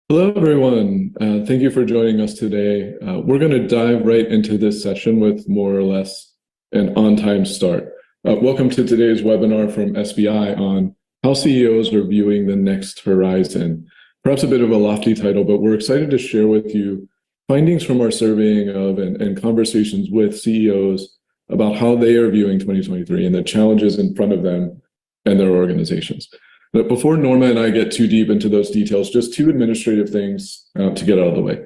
Hello, everyone. Thank you for joining us today. We're going to dive right into this session with more or less an on-time start. Welcome to today's webinar from SBI on how CEOs are viewing the next horizon. Perhaps a bit of a lofty title, but we're excited to share with you findings from our surveying of and conversations with CEOs about how they are viewing 2023 and the challenges in front of them and their organizations. But before Norma and I get too deep into those details, just two administrative things to get out of the way.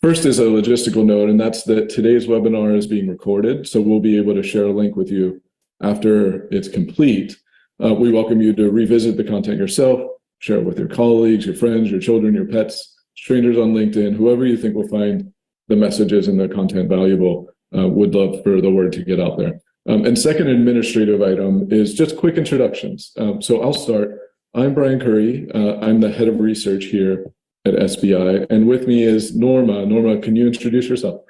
First is a logistical note, and that's that today's webinar is being recorded, so we'll be able to share a link with you after it's complete. We welcome you to revisit the content yourself, share it with your colleagues, your friends, your children, your pets, strangers on LinkedIn, whoever you think will find the messages and the content valuable. Would love for the word to get out there. And second administrative item is just quick introductions. So I'll start. I'm Bryan Kurey. I'm the head of research here at SBI. And with me is Norma. Norma, can you introduce yourself?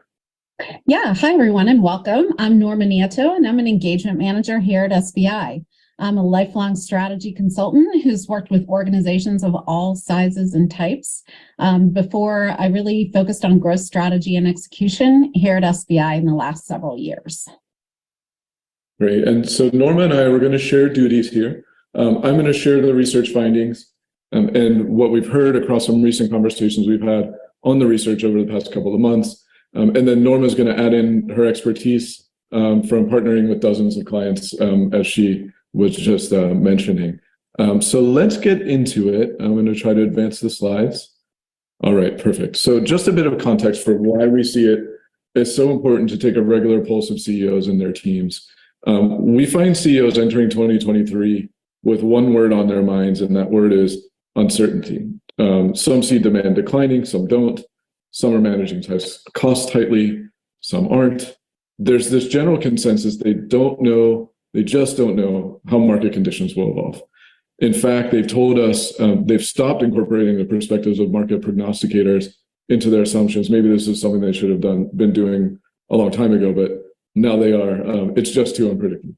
Yeah, hi everyone and welcome. I'm Norma Nieto and I'm an engagement manager here at SBI. I'm a lifelong strategy consultant who's worked with organizations of all sizes and types. Before I really focused on growth strategy and execution here at SBI in the last several years. Great. And so Norma and I, we're going to share duties here. I'm going to share the research findings and what we've heard across some recent conversations we've had on the research over the past couple of months. And then Norma's going to add in her expertise from partnering with dozens of clients, as she was just mentioning. So let's get into it. I'm going to try to advance the slides. All right, perfect. So just a bit of context for why we see it as so important to take a regular pulse of CEOs and their teams. We find CEOs entering 2023 with one word on their minds, and that word is uncertainty. Some see demand declining, some don't. Some are managing costs tightly, some aren't. There's this general consensus they just don't know how market conditions will evolve. In fact, they've told us they've stopped incorporating the perspectives of market prognosticators into their assumptions. Maybe this is something they should have been doing a long time ago, but now they are. It's just too unpredictable.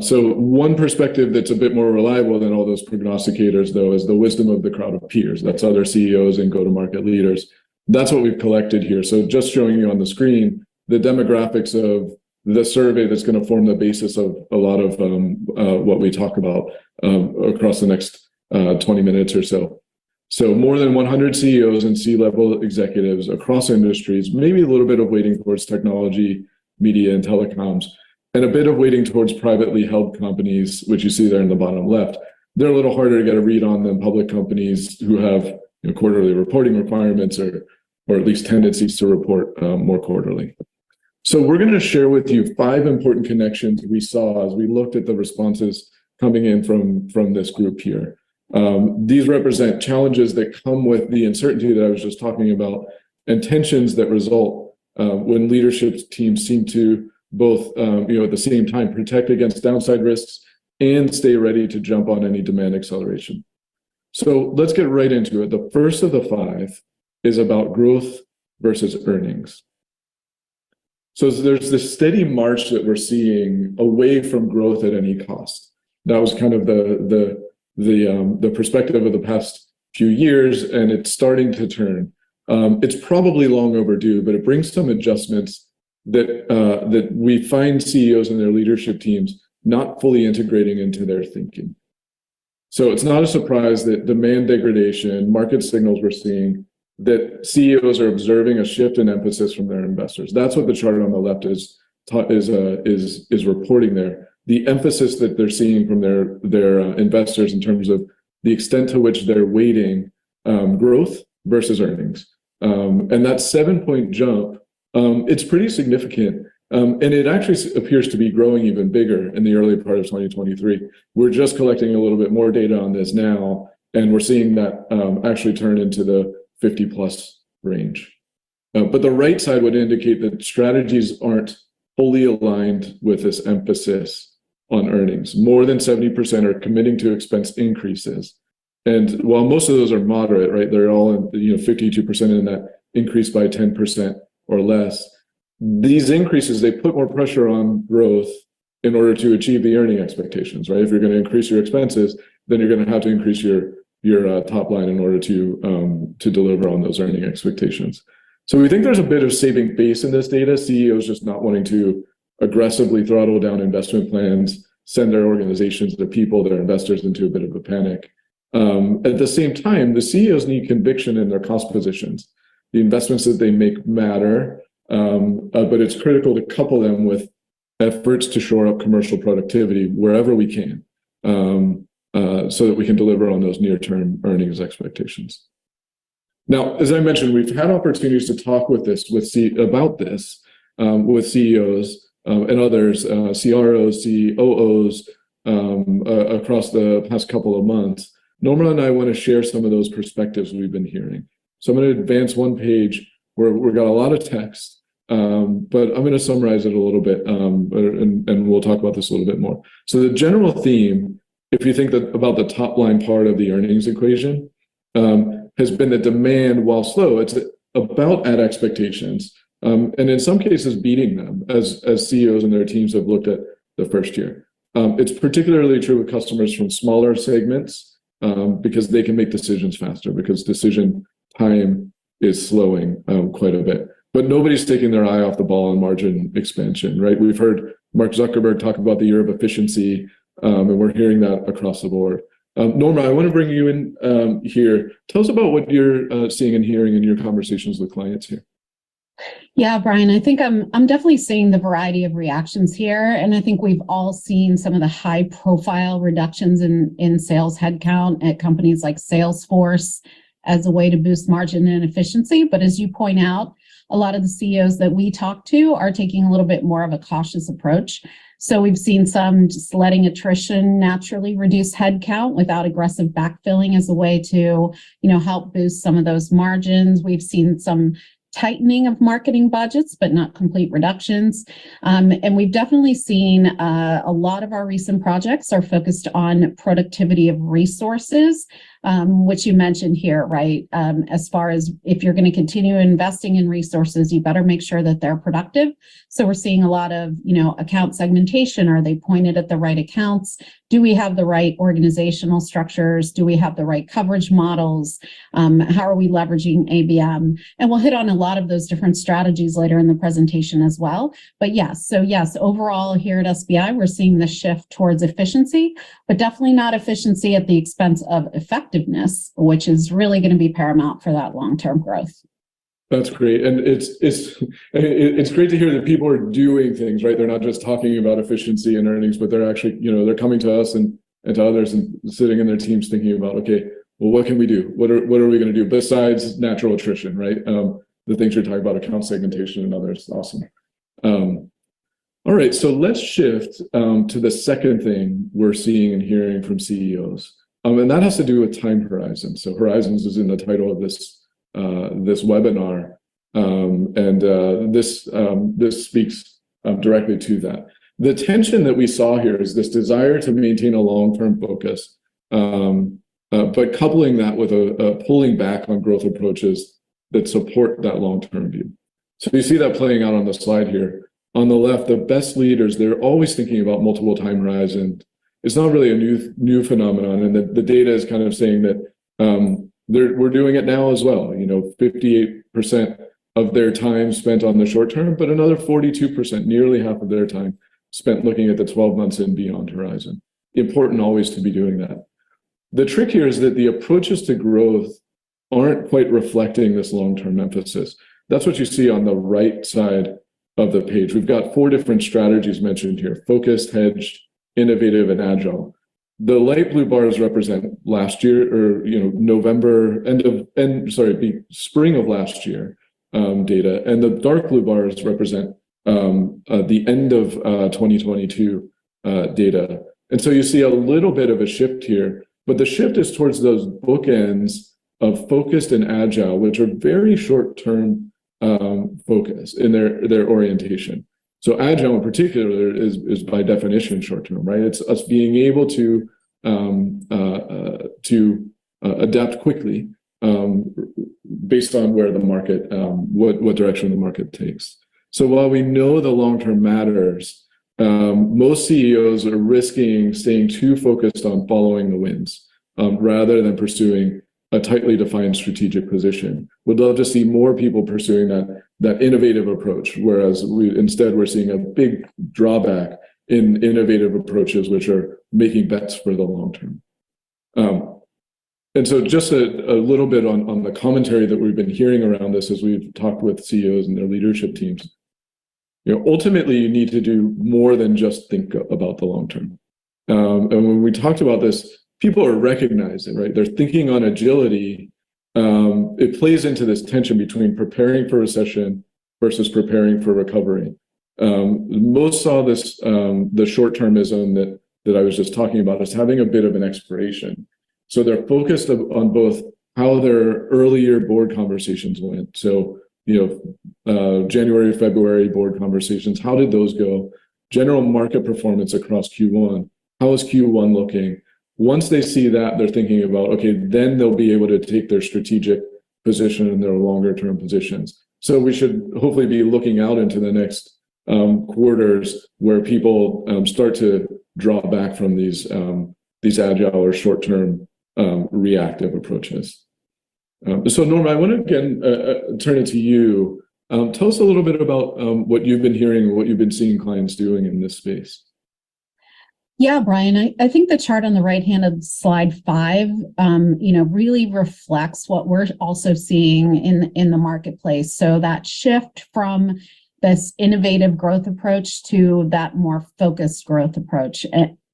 So one perspective that's a bit more reliable than all those prognosticators, though, is the wisdom of the crowd of peers. That's other CEOs and go-to-market leaders. That's what we've collected here. So just showing you on the screen the demographics of the survey that's going to form the basis of a lot of what we talk about across the next 20 minutes or so. So more than 100 CEOs and C-level executives across industries, maybe a little bit of weighting towards technology, media, and telecoms, and a bit of weighting towards privately held companies, which you see there in the bottom left. They're a little harder to get a read on than public companies who have quarterly reporting requirements or at least tendencies to report more quarterly. So we're going to share with you 5 important connections we saw as we looked at the responses coming in from this group here. These represent challenges that come with the uncertainty that I was just talking about and tensions that result when leadership teams seem to both at the same time protect against downside risks and stay ready to jump on any demand acceleration. So let's get right into it. The first of the 5 is about growth versus earnings. So there's this steady march that we're seeing away from growth at any cost. That was kind of the perspective of the past few years, and it's starting to turn. It's probably long overdue, but it brings some adjustments that we find CEOs and their leadership teams not fully integrating into their thinking. So it's not a surprise that demand degradation, market signals we're seeing, that CEOs are observing a shift in emphasis from their investors. That's what the chart on the left is reporting there. The emphasis that they're seeing from their investors in terms of the extent to which they're weighting growth versus earnings. And that 7-point jump, it's pretty significant. And it actually appears to be growing even bigger in the early part of 2023. We're just collecting a little bit more data on this now, and we're seeing that actually turn into the 50+ range. But the right side would indicate that strategies aren't fully aligned with this emphasis on earnings. More than 70% are committing to expense increases. And while most of those are moderate, right, they're all in, 52% in that increase by 10% or less. These increases, they put more pressure on growth in order to achieve the earning expectations, right? If you're going to increase your expenses, then you're going to have to increase your top line in order to deliver on those earning expectations. So we think there's a bit of saving face in this data. CEOs just not wanting to aggressively throttle down investment plans, send their organizations, their people, their investors into a bit of a panic. At the same time, the CEOs need conviction in their cost positions. The investments that they make matter, but it's critical to couple them with efforts to shore up commercial productivity wherever we can, so that we can deliver on those near-term earnings expectations. Now, as I mentioned, we've had opportunities to talk about this with CEOs and others, CROs, COOs, across the past couple of months. Norma and I want to share some of those perspectives we've been hearing. So I'm going to advance one page where we've got a lot of text, but I'm going to summarize it a little bit, and we'll talk about this a little bit more. So the general theme, if you think about the top line part of the earnings equation, has been that demand, while slow, it's about at expectations, and in some cases beating them as CEOs and their teams have looked at the first year. It's particularly true with customers from smaller segments, because they can make decisions faster, because decision time is slowing quite a bit. But nobody's taking their eye off the ball on margin expansion, right? We've heard Mark Zuckerberg talk about the year of efficiency, and we're hearing that across the board. Norma, I want to bring you in here. Tell us about what you're seeing and hearing in your conversations with clients here. Yeah, Bryan, I think I'm definitely seeing the variety of reactions here. And I think we've all seen some of the high profile reductions in sales headcount at companies like Salesforce as a way to boost margin and efficiency. But as you point out, a lot of the CEOs that we talk to are taking a little bit more of a cautious approach. So we've seen some just letting attrition naturally reduce headcount without aggressive backfilling as a way to, help boost some of those margins. We've seen some tightening of marketing budgets, but not complete reductions. And we've definitely seen a lot of our recent projects are focused on productivity of resources, which you mentioned here, right? As far as if you're going to continue investing in resources, you better make sure that they're productive. So we're seeing a lot of, account segmentation. Are they pointed at the right accounts? Do we have the right organizational structures? Do we have the right coverage models? How are we leveraging ABM? And we'll hit on a lot of those different strategies later in the presentation as well. But yes, overall here at SBI, we're seeing the shift towards efficiency, but definitely not efficiency at the expense of effectiveness, which is really going to be paramount for that long-term growth. That's great. And it's great to hear that people are doing things, right? They're not just talking about efficiency and earnings, but they're actually, they're coming to us and to others and sitting in their teams thinking about, okay, well, what can we do? What are we going to do besides natural attrition, right? The things you're talking about, account segmentation and others. Awesome. All right, so let's shift to the second thing we're seeing and hearing from CEOs. And that has to do with time horizons. So horizons is in the title of this webinar, and this speaks directly to that. The tension that we saw here is this desire to maintain a long-term focus, but coupling that with a pulling back on growth approaches that support that long-term view. So you see that playing out on the slide here. On the left, the best leaders, they're always thinking about multiple time horizons. It's not really a new phenomenon, and the data is kind of saying that we're doing it now as well. 58% of their time spent on the short term, but another 42%, nearly half of their time, spent looking at the 12 months and beyond horizon. Important always to be doing that. The trick here is that the approaches to growth aren't quite reflecting this long-term emphasis. That's what you see on the right side of the page. We've got 4 different strategies mentioned here: focused, hedged, innovative, and agile. The light blue bars represent last year, or spring of last year data, and the dark blue bars represent the end of 2022 data. And so you see a little bit of a shift here, but the shift is towards those bookends of focused and agile, which are very short-term focus, in their orientation. So agile in particular is by definition short-term, right? It's us being able to adapt quickly based on where the market, what direction the market takes. So while we know the long-term matters, most CEOs are risking staying too focused on following the winds rather than pursuing a tightly defined strategic position. Would love to see more people pursuing that innovative approach, whereas we're seeing a big drawback in innovative approaches, which are making bets for the long term. And so just a little bit on the commentary that we've been hearing around this as we've talked with CEOs and their leadership teams. Ultimately, you need to do more than just think about the long term. And when we talked about this, people are recognizing, right? They're thinking on agility. It plays into this tension between preparing for recession versus preparing for recovery. Most saw this, the short-termism that I was just talking about, as having a bit of an expiration. So they're focused on both how their earlier board conversations went. So, January, February board conversations, how did those go? General market performance across Q1. How is Q1 looking? Once they see that, they're thinking about, okay, then they'll be able to take their strategic position and their longer term positions. So we should hopefully be looking out into the next quarters where people start to draw back from these agile or short-term reactive approaches. So Norma, I want to again turn it to you. Tell us a little bit about what you've been hearing and what you've been seeing clients doing in this space. Yeah, Bryan, I think the chart on the right hand of slide 5, really reflects what we're also seeing in the marketplace. So that shift from this innovative growth approach to that more focused growth approach.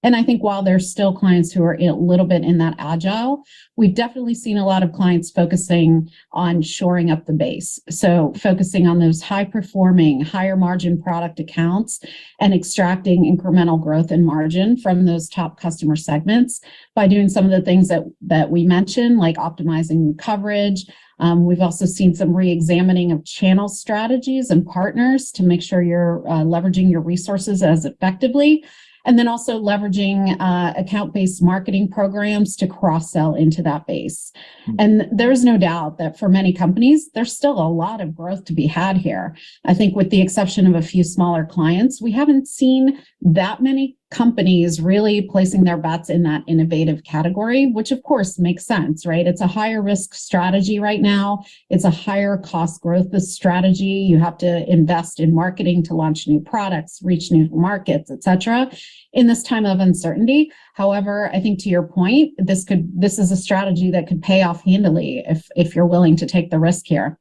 And I think while there's still clients who are a little bit in that agile, we've definitely seen a lot of clients focusing on shoring up the base. So focusing on those high performing, higher margin product accounts and extracting incremental growth and margin from those top customer segments by doing some of the things that we mentioned, like optimizing coverage. We've also seen some re-examining of channel strategies and partners to make sure you're leveraging your resources as effectively. And then also leveraging account-based marketing programs to cross-sell into that base. And there's no doubt that for many companies, there's still a lot of growth to be had here. I think with the exception of a few smaller clients, we haven't seen that many companies really placing their bets in that innovative category, which of course makes sense, right? It's a higher risk strategy right now. It's a higher cost growth strategy. You have to invest in marketing to launch new products, reach new markets, et cetera, in this time of uncertainty. However, I think to your point, this is a strategy that could pay off handily if you're willing to take the risk here.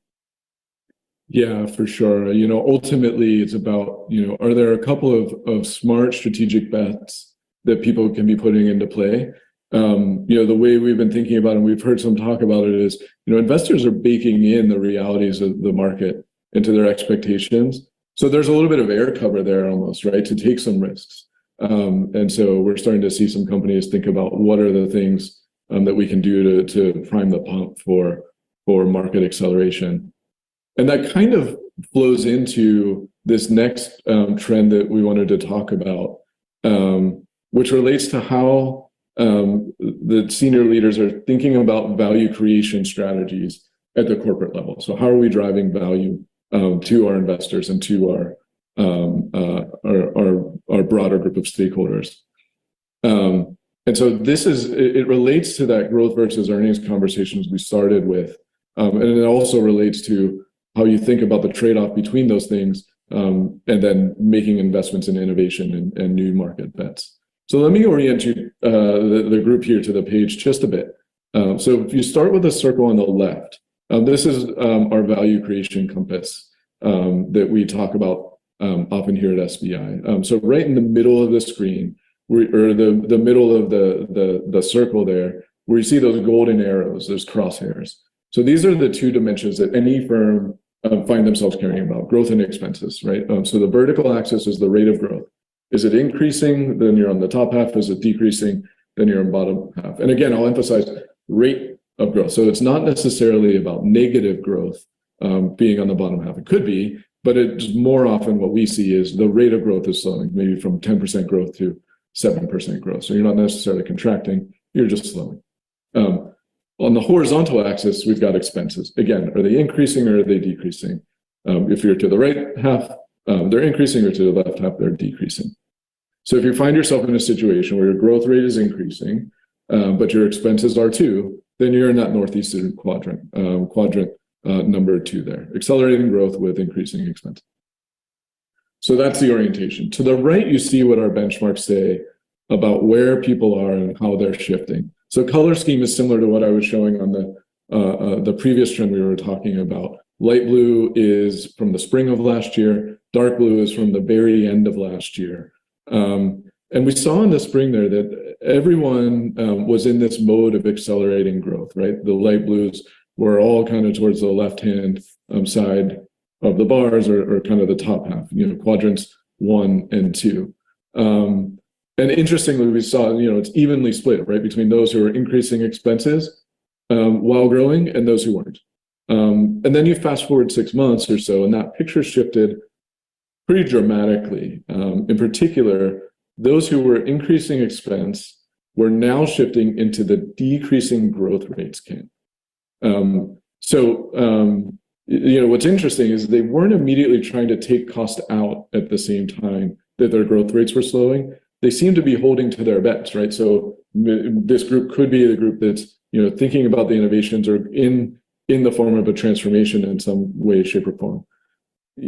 Yeah, for sure. Ultimately, it's about, are there a couple of smart strategic bets that people can be putting into play? The way we've been thinking about it, and we've heard some talk about it, is, investors are baking in the realities of the market into their expectations. So there's a little bit of air cover there almost, right, to take some risks. And so we're starting to see some companies think about what are the things that we can do to prime the pump for market acceleration. And that kind of flows into this next trend that we wanted to talk about, which relates to how the senior leaders are thinking about value creation strategies at the corporate level. So how are we driving value to our investors and to our broader group of stakeholders? And so it relates to that growth versus earnings conversations we started with. And it also relates to how you think about the trade-off between those things, and then making investments in innovation and new market bets. So let me orient you, the group here, to the page just a bit. So if you start with the circle on the left, this is our value creation compass that we talk about often here at SBI. So right in the middle of the screen, or the middle of the circle there, where you see those golden arrows, those crosshairs. So these are the two dimensions that any firm find themselves caring about: growth and expenses, right? So the vertical axis is the rate of growth. Is it increasing? Then you're on the top half. Is it decreasing? Then you're on bottom half. And again, I'll emphasize rate of growth. So it's not necessarily about negative growth. being on the bottom half. It could be, but it's more often what we see is the rate of growth is slowing, maybe from 10% growth to 7% growth. So you're not necessarily contracting, you're just slowing. On the horizontal axis, we've got expenses. Again, are they increasing or are they decreasing? If you're to the right half, they're increasing, or to the left half, they're decreasing. So if you find yourself in a situation where your growth rate is increasing, but your expenses are too, then you're in that northeastern quadrant, number 2 there, accelerating growth with increasing expenses. So that's the orientation. To the right, you see what our benchmarks say about where people are and how they're shifting. So color scheme is similar to what I was showing on the previous trend we were talking about. Light blue is from the spring of last year. Dark blue is from the very end of last year. And we saw in the spring there that everyone was in this mode of accelerating growth, right? The light blues were all kind of towards the left-hand side of the bars, or kind of the top half, quadrants 1 and 2. And interestingly, we saw, it's evenly split, right, between those who are increasing expenses while growing and those who weren't. And then you fast forward 6 months or so, and that picture shifted pretty dramatically. In particular, those who were increasing expense were now shifting into the decreasing growth rates camp. What's interesting is they weren't immediately trying to take cost out at the same time that their growth rates were slowing. They seem to be holding to their bets, right? So this group could be the group that's, thinking about the innovations or in the form of a transformation in some way, shape, or form.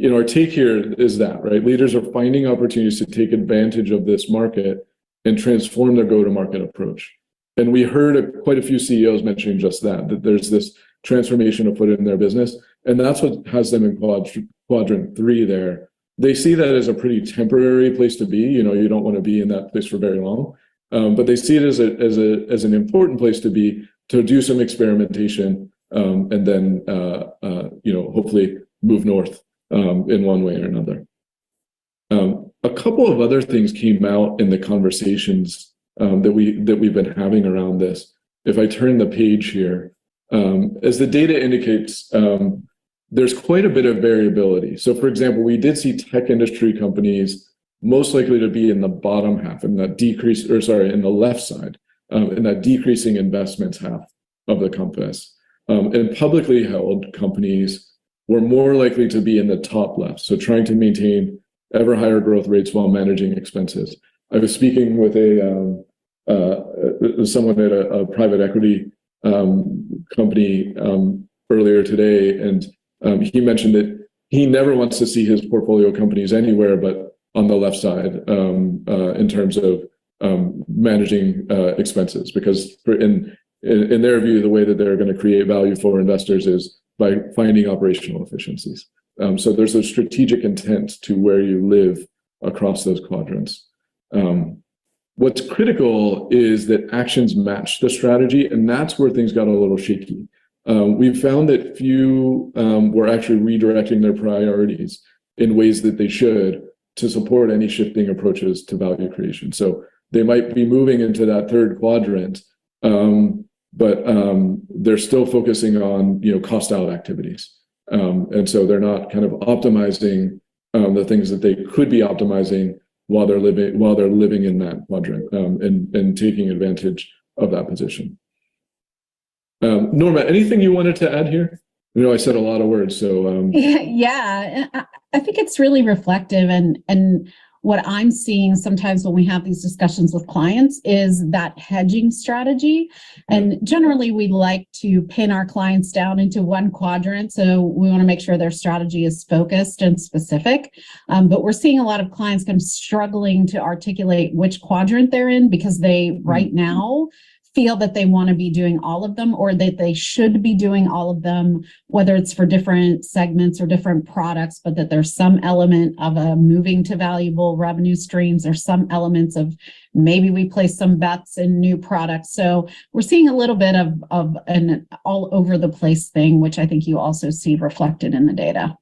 Our take here is that, right? Leaders are finding opportunities to take advantage of this market and transform their go-to-market approach. And we heard quite a few CEOs mentioning just that there's this transformation afoot in their business. And that's what has them in quadrant 3 there. They see that as a pretty temporary place to be. You don't want to be in that place for very long. But they see it as an important place to be, to do some experimentation, and then hopefully move north in one way or another. A couple of other things came out in the conversations that we've been having around this. If I turn the page here, as the data indicates, there's quite a bit of variability. So, for example, we did see tech industry companies most likely to be in the bottom half, in that in the left side, in that decreasing investments half of the compass. And publicly held companies were more likely to be in the top left, so trying to maintain ever higher growth rates while managing expenses. I was speaking with someone at a private equity company earlier today, and he mentioned that he never wants to see his portfolio companies anywhere but on the left side in terms of managing expenses, because in their view, the way that they're going to create value for investors is by finding operational efficiencies. So there's a strategic intent to where you live across those quadrants. What's critical is that actions match the strategy, and that's where things got a little shaky. We found that few were actually redirecting their priorities in ways that they should to support any shifting approaches to value creation. So they might be moving into that third quadrant, but they're still focusing on cost out activities, and so they're not kind of optimizing the things that they could be optimizing while they're living in that quadrant, and taking advantage of that position. Norma, anything you wanted to add here? I said a lot of words, so yeah, I think it's really reflective, and what I'm seeing sometimes when we have these discussions with clients is that hedging strategy. And generally, we like to pin our clients down into one quadrant. So we want to make sure their strategy is focused and specific. But we're seeing a lot of clients kind of struggling to articulate which quadrant they're in, because they right now feel that they want to be doing all of them, or that they should be doing all of them, whether it's for different segments or different products, but that there's some element of a moving to valuable revenue streams, or some elements of maybe we place some bets in new products. So we're seeing a little bit of an all over the place thing, which I think you also see reflected in the data.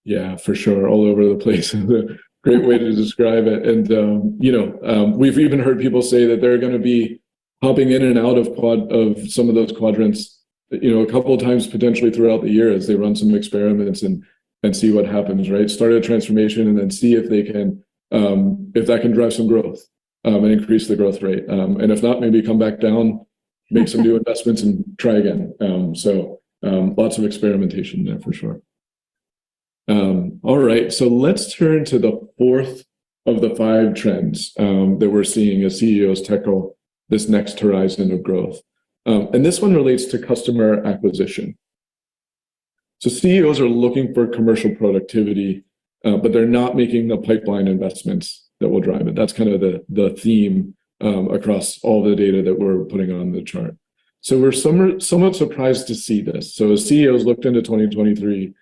Yeah, for sure. All over the place is a great way to describe it. And, we've even heard people say that they're going to be hopping in and out of some of those quadrants a couple of times potentially throughout the year as they run some experiments and see what happens, right? Start a transformation and then see if they can, if that can drive some growth and increase the growth rate. And if not, maybe come back down, make some new investments and try again. So lots of experimentation there for sure. All right, so let's turn to the fourth of the 5 trends that we're seeing as CEOs tackle this next horizon of growth. And this one relates to customer acquisition. So CEOs are looking for commercial productivity, but they're not making the pipeline investments that will drive it. That's kind of the theme across all the data that we're putting on the chart. So we're somewhat surprised to see this. So as CEOs looked into 2023,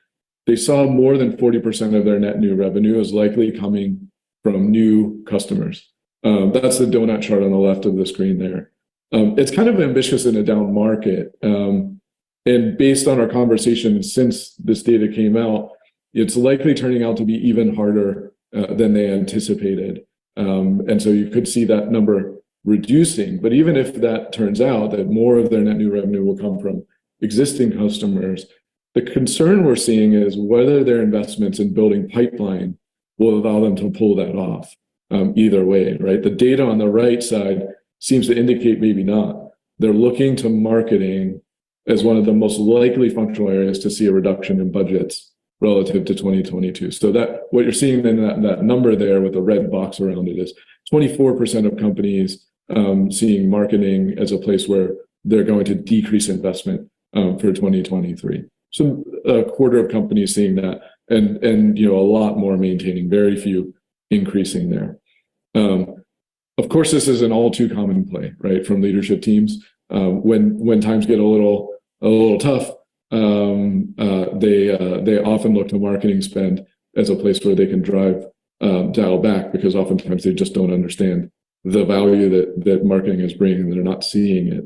they saw more than 40% of their net new revenue is likely coming from new customers. That's the donut chart on the left of the screen there. It's kind of ambitious in a down market. And based on our conversation since this data came out, it's likely turning out to be even harder than they anticipated. And so you could see that number reducing. But even if that turns out that more of their net new revenue will come from existing customers, the concern we're seeing is whether their investments in building pipeline will allow them to pull that off either way, right? The data on the right side seems to indicate maybe not. They're looking to marketing as one of the most likely functional areas to see a reduction in budgets relative to 2022. So that what you're seeing in that number there with the red box around it is 24% of companies seeing marketing as a place where they're going to decrease investment for 2023. So a quarter of companies seeing that, and a lot more maintaining, very few increasing there. Of course, this is an all too common play, right, from leadership teams. When times get a little tough, they often look to marketing spend as a place where they can drive dial back, because oftentimes they just don't understand the value that marketing is bringing, and they're not seeing it.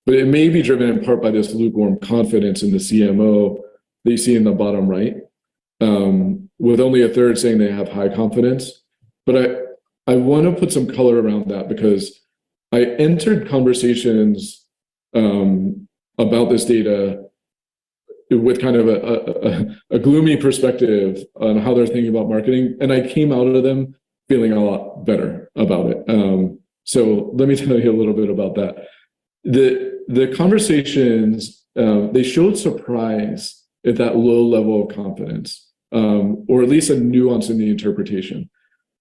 But it may be driven in part by this lukewarm confidence in the CMO that you see in the bottom right, with only a third saying they have high confidence. But I want to put some color around that, because I entered conversations about this data with kind of a gloomy perspective on how they're thinking about marketing, and I came out of them feeling a lot better about it. So let me tell you a little bit about that. The conversations, they showed surprise at that low level of confidence, or at least a nuance in the interpretation.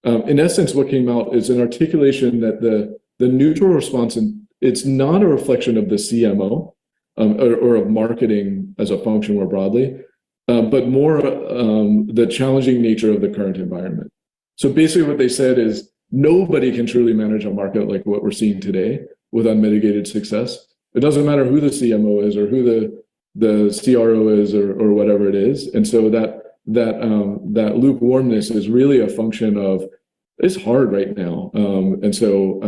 In essence, what came out is an articulation that the neutral response, it's not a reflection of the CMO or of marketing as a function more broadly, but more the challenging nature of the current environment. So basically what they said is nobody can truly manage a market like what we're seeing today with unmitigated success. It doesn't matter who the CMO is or who the CRO is or whatever it is. And so that lukewarmness is really a function of it's hard right now. And so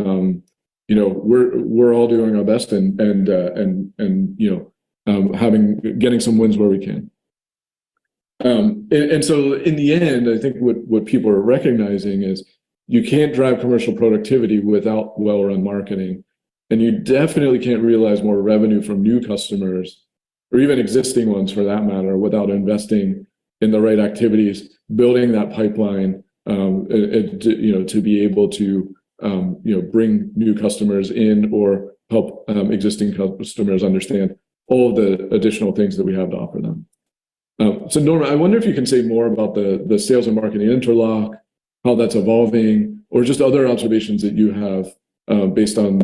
we're all doing our best and getting some wins where we can. And so in the end, I think what people are recognizing is you can't drive commercial productivity without well-run marketing. And you definitely can't realize more revenue from new customers, or even existing ones for that matter, without investing in the right activities, building that pipeline, to be able to bring new customers in, or help existing customers understand all of the additional things that we have to offer them. So Norma, I wonder if you can say more about the sales and marketing interlock, how that's evolving, or just other observations that you have based on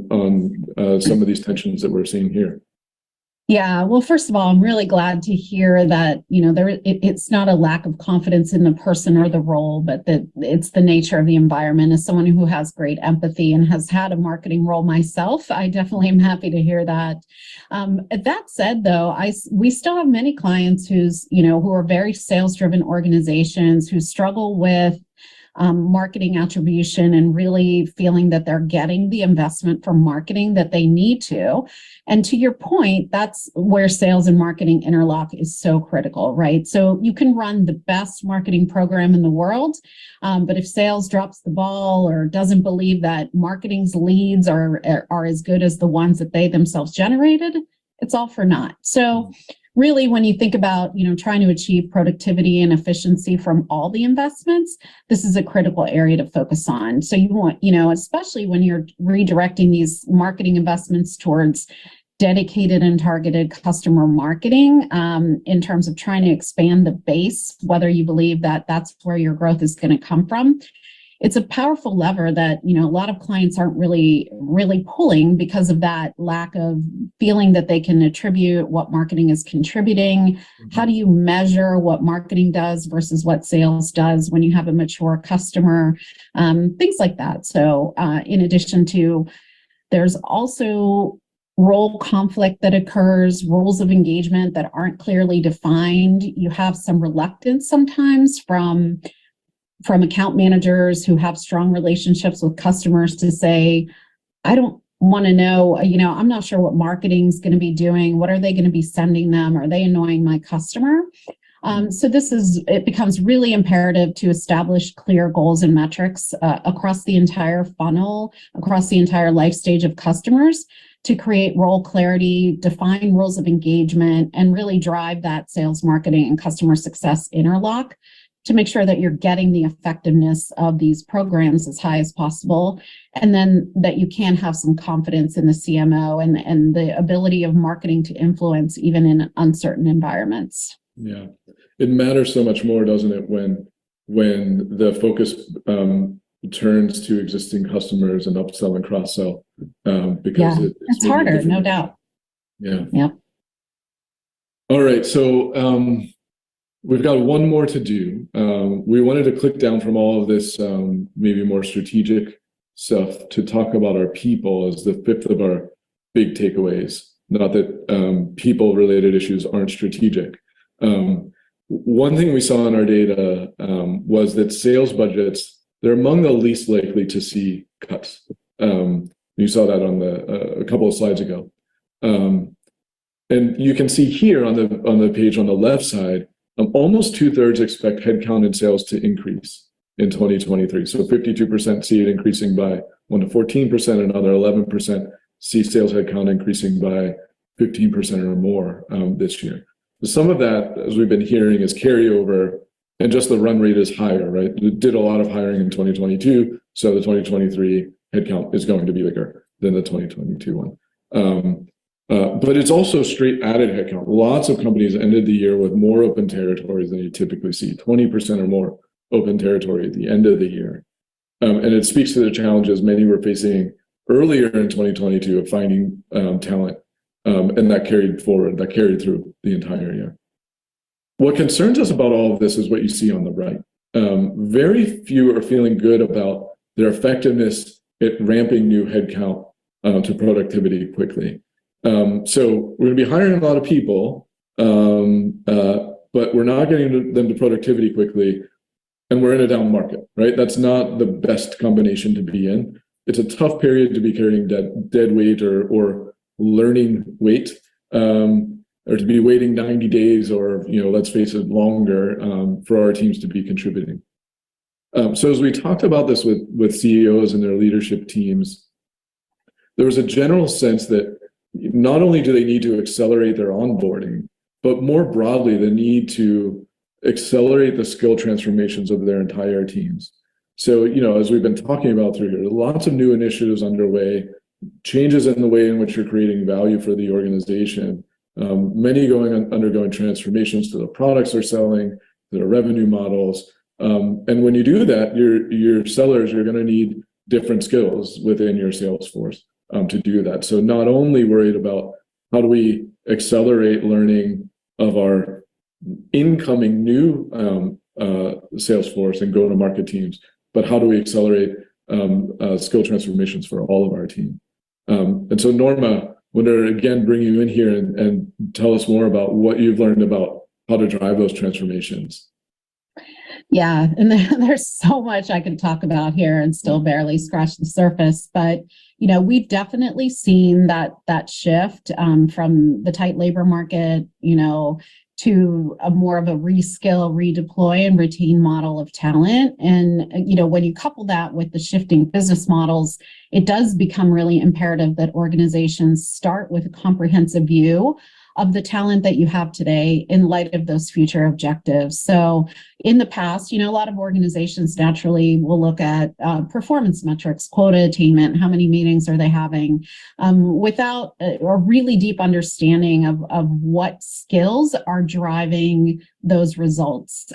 some of these tensions that we're seeing here. Yeah, well, first of all, I'm really glad to hear that, it's not a lack of confidence in the person or the role, but that it's the nature of the environment. As someone who has great empathy and has had a marketing role myself, I definitely am happy to hear that. That said, though, we still have many clients who are very sales-driven organizations who struggle with marketing attribution and really feeling that they're getting the investment from marketing that they need to. And to your point, that's where sales and marketing interlock is so critical, right? So you can run the best marketing program in the world, but if sales drops the ball or doesn't believe that marketing's leads are as good as the ones that they themselves generated, it's all for naught. So really, when you think about, trying to achieve productivity and efficiency from all the investments, this is a critical area to focus on. So you want, especially when you're redirecting these marketing investments towards dedicated and targeted customer marketing, in terms of trying to expand the base, whether you believe that that's where your growth is going to come from. It's a powerful lever that, a lot of clients aren't really pulling because of that lack of feeling that they can attribute what marketing is contributing. How do you measure what marketing does versus what sales does when you have a mature customer? Things like that. So in addition to, there's also role conflict that occurs, rules of engagement that aren't clearly defined. You have some reluctance sometimes from account managers who have strong relationships with customers to say, I don't want to know, I'm not sure what marketing is going to be doing. What are they going to be sending them? Are they annoying my customer? So it becomes really imperative to establish clear goals and metrics across the entire funnel, across the entire life stage of customers, to create role clarity, define rules of engagement, and really drive that sales, marketing, and customer success interlock to make sure that you're getting the effectiveness of these programs as high as possible, and then that you can have some confidence in the CMO and the ability of marketing to influence even in uncertain environments. Yeah, it matters so much more, doesn't it, when the focus turns to existing customers and upsell and cross-sell, because it's harder, no doubt. Yeah. Yeah. All right, so we've got one more to do. We wanted to click down from all of this maybe more strategic stuff to talk about our people as the fifth of our big takeaways. Not that people-related issues aren't strategic. One thing we saw in our data was that sales budgets, they're among the least likely to see cuts. You saw that on a couple of slides ago. And you can see here on the page on the left side, almost 2/3 expect headcount in sales to increase in 2023. So 52% see it increasing by 1 to 14%, another 11% see sales headcount increasing by 15% or more this year. Some of that, as we've been hearing, is carryover, and just the run rate is higher, right? It did a lot of hiring in 2022, so the 2023 headcount is going to be bigger than the 2022 one. But it's also straight added headcount. Lots of companies ended the year with more open territories than you typically see, 20% or more open territory at the end of the year. And it speaks to the challenges many were facing earlier in 2022 of finding talent, and that carried through the entire year. What concerns us about all of this is what you see on the right. Very few are feeling good about their effectiveness at ramping new headcount to productivity quickly. So we're going to be hiring a lot of people, but we're not getting them to productivity quickly, and we're in a down market, right? That's not the best combination to be in. It's a tough period to be carrying dead weight or learning weight, or to be waiting 90 days or, let's face it, longer for our teams to be contributing. So as we talked about this with CEOs and their leadership teams, there was a general sense that not only do they need to accelerate their onboarding, but more broadly, the need to accelerate the skill transformations of their entire teams. So, as we've been talking about through here, lots of new initiatives underway, changes in the way in which you're creating value for the organization, many undergoing transformations to the products they're selling, to their revenue models. And when you do that, your sellers, you're going to need different skills within your sales force to do that. So not only worried about how do we accelerate learning of our incoming new sales force and go-to-market teams, but how do we accelerate skill transformations for all of our team? And so Norma, I want to again bring you in here and tell us more about what you've learned about how to drive those transformations. Yeah, and there's so much I could talk about here and still barely scratch the surface. But, we've definitely seen that shift from the tight labor market, to a more of a reskill, redeploy, and retain model of talent. And, when you couple that with the shifting business models, it does become really imperative that organizations start with a comprehensive view of the talent that you have today in light of those future objectives. So in the past, a lot of organizations naturally will look at performance metrics, quota attainment, how many meetings are they having, without a really deep understanding of what skills are driving those results.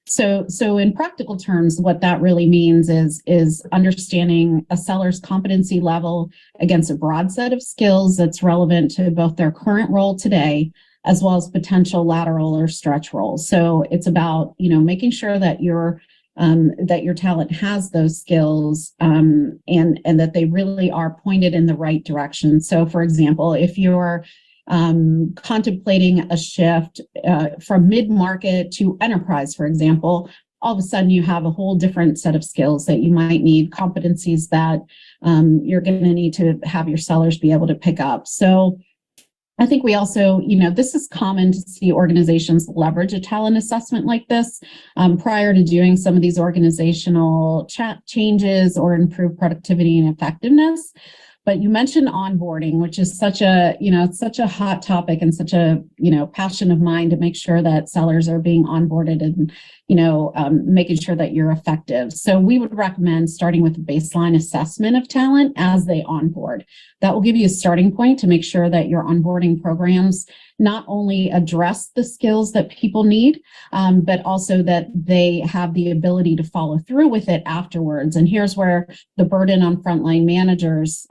So in practical terms, what that really means is understanding a seller's competency level against a broad set of skills that's relevant to both their current role today, as well as potential lateral or stretch roles. So it's about, making sure that your talent has those skills, and that they really are pointed in the right direction. So for example, if you're contemplating a shift from mid-market to enterprise, for example, all of a sudden you have a whole different set of skills that you might need, competencies that you're going to need to have your sellers be able to pick up. So I think we also, this is common to see organizations leverage a talent assessment like this prior to doing some of these organizational changes or improve productivity and effectiveness. But you mentioned onboarding, which is such a, it's such a hot topic and such a, passion of mine to make sure that sellers are being onboarded and, making sure that you're effective. So we would recommend starting with a baseline assessment of talent as they onboard. That will give you a starting point to make sure that your onboarding programs not only address the skills that people need, but also that they have the ability to follow through with it afterwards. And here's where the burden on frontline managers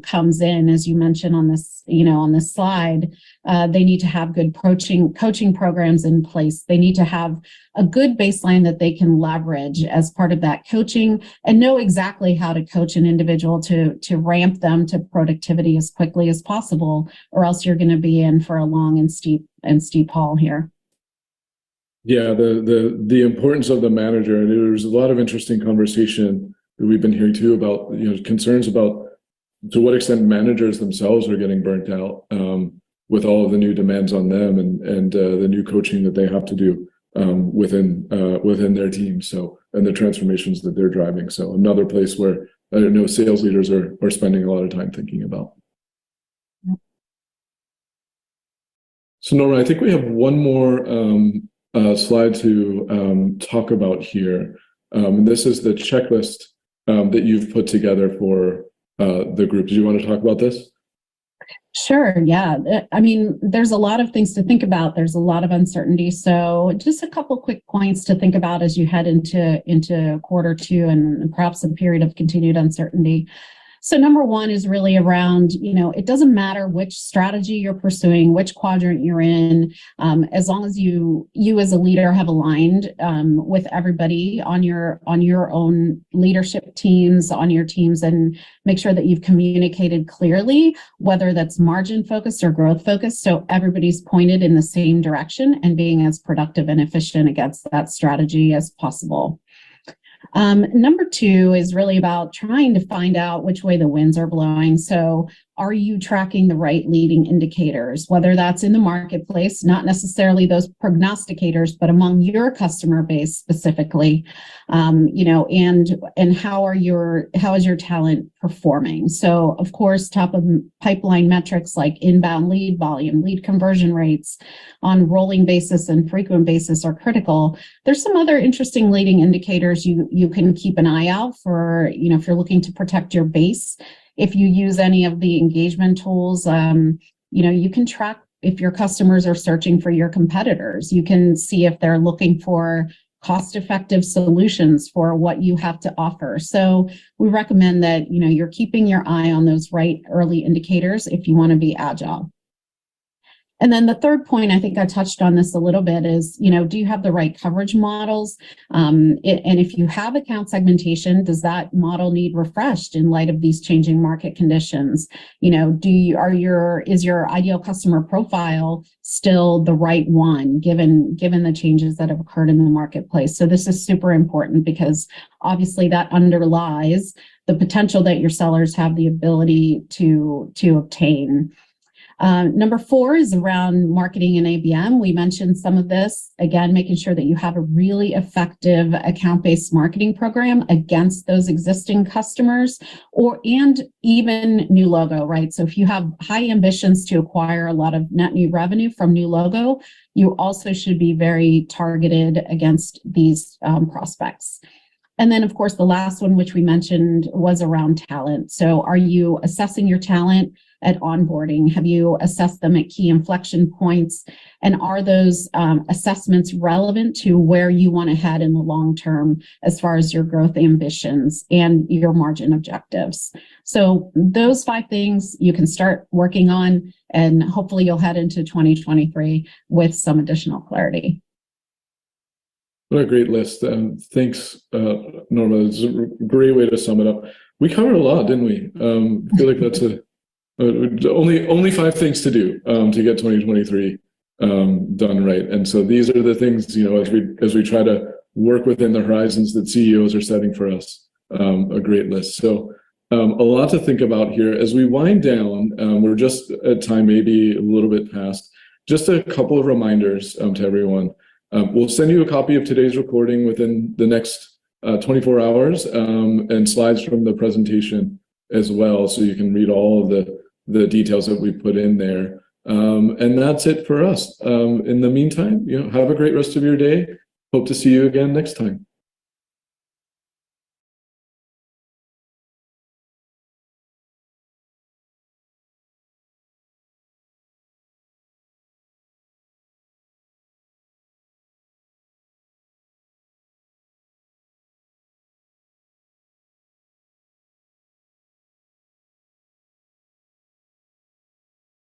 comes in, as you mentioned on this, on this slide. They need to have good coaching programs in place. They need to have a good baseline that they can leverage as part of that coaching and know exactly how to coach an individual to ramp them to productivity as quickly as possible, or else you're going to be in for a long and steep haul here. Yeah, the importance of the manager. And there's a lot of interesting conversation that we've been hearing too about, concerns about to what extent managers themselves are getting burnt out with all of the new demands on them and the new coaching that they have to do within their team. So, and the transformations that they're driving. So another place where I know sales leaders are spending a lot of time thinking about. So Norma, I think we have one more slide to talk about here. This is the checklist that you've put together for the group. Do you want to talk about this? Sure. Yeah. I mean, there's a lot of things to think about. There's a lot of uncertainty. So just a couple quick points to think about as you head into quarter two and perhaps a period of continued uncertainty. So number one is really around, it doesn't matter which strategy you're pursuing, which quadrant you're in, as long as you as a leader have aligned with everybody on your own leadership teams, on your teams, and make sure that you've communicated clearly, whether that's margin focused or growth focused. So everybody's pointed in the same direction and being as productive and efficient against that strategy as possible. Number two is really about trying to find out which way the winds are blowing. So are you tracking the right leading indicators, whether that's in the marketplace, not necessarily those prognosticators, but among your customer base specifically, and how is your talent performing? So of course, top of pipeline metrics like inbound lead volume, lead conversion rates on rolling basis and frequent basis are critical. There's some other interesting leading indicators you can keep an eye out for, if you're looking to protect your base. If you use any of the engagement tools, you can track if your customers are searching for your competitors. You can see if they're looking for cost-effective solutions for what you have to offer. So we recommend that, you're keeping your eye on those right early indicators if you want to be agile. And then the third point, I think I touched on this a little bit, is, do you have the right coverage models? And if you have account segmentation, does that model need refreshed in light of these changing market conditions? Is your ideal customer profile still the right one, given the changes that have occurred in the marketplace? So this is super important because obviously that underlies the potential that your sellers have the ability to obtain. Number 4 is around marketing and ABM. We mentioned some of this. Again, making sure that you have a really effective account-based marketing program against those existing customers and even new logo, right? So if you have high ambitions to acquire a lot of net new revenue from new logo, you also should be very targeted against these prospects. And then, of course, the last one, which we mentioned, was around talent. So are you assessing your talent at onboarding? Have you assessed them at key inflection points? And are those assessments relevant to where you want to head in the long term as far as your growth ambitions and your margin objectives? So those 5 things you can start working on, and hopefully you'll head into 2023 with some additional clarity. What a great list. Thanks, Norma. It's a great way to sum it up. We covered a lot, didn't we? I feel like that's only 5 things to do to get 2023 done right. And so these are the things, as we try to work within the horizons that CEOs are setting for us. A great list. So a lot to think about here as we wind down. We're just at time, maybe a little bit past. Just a couple of reminders to everyone. We'll send you a copy of today's recording within the next 24 hours and slides from the presentation as well, so you can read all of the details that we put in there. And that's it for us. In the meantime, have a great rest of your day. Hope to see you again next time.